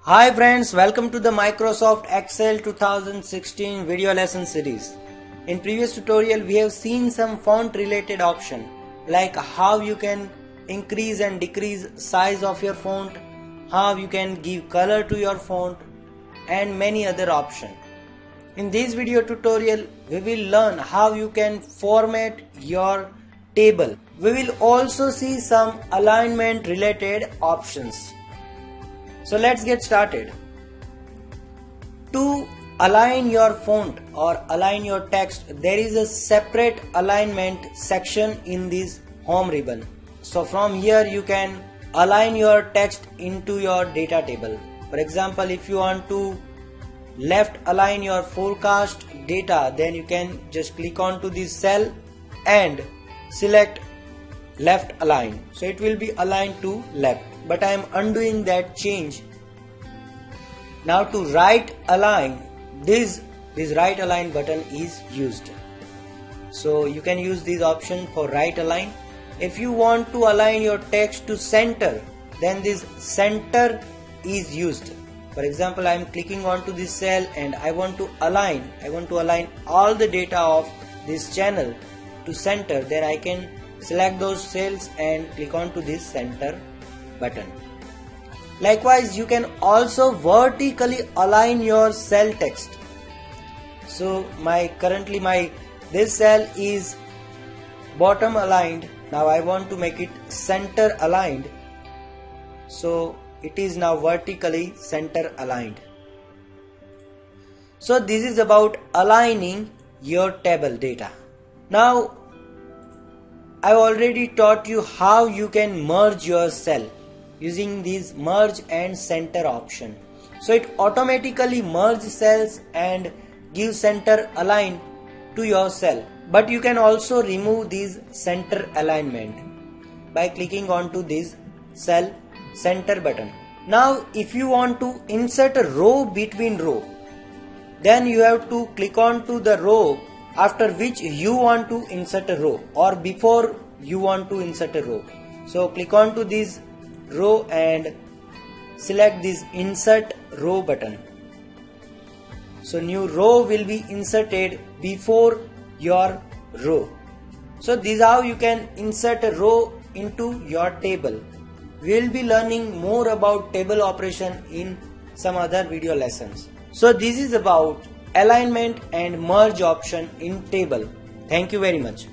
Hi friends, welcome to the Microsoft Excel 2016 video lesson series. In previous tutorial we have seen some font related option like how you can increase and decrease size of your font, how you can give color to your font and many other options. In this video tutorial we will learn how you can format your table. We will also see some alignment related options. So let's get started. To align your font or align your text, there is a separate alignment section in this home ribbon. So from here you can align your text into your data table. For example, if you want to left align your forecast data, then you can just click on to this cell and select left align. So it will be aligned to left. But I am undoing that change. Now to right align, this right align button is used. So you can use this option for right align. If you want to align your text to center, then this center is used. For example, I am clicking onto this cell and I want to align all the data of this channel to center. Then I can select those cells and click on to this center button. Likewise, you can also vertically align your cell text. So currently this cell is bottom aligned. Now I want to make it center aligned. So it is now vertically center aligned. So this is about aligning your table data. Now I already taught you how you can merge your cell using this merge and center option. So it automatically merges cells and gives center align to your cell. But you can also remove this center alignment by clicking onto this cell center button. Now if you want to insert a row between row, then you have to click on to the row after which you want to insert a row or before you want to insert a row. So click on to this row and select this insert row button. So new row will be inserted before your row. So this is how you can insert a row into your table. We will be learning more about table operation in some other video lessons. So this is about alignment and merge option in table. Thank you very much.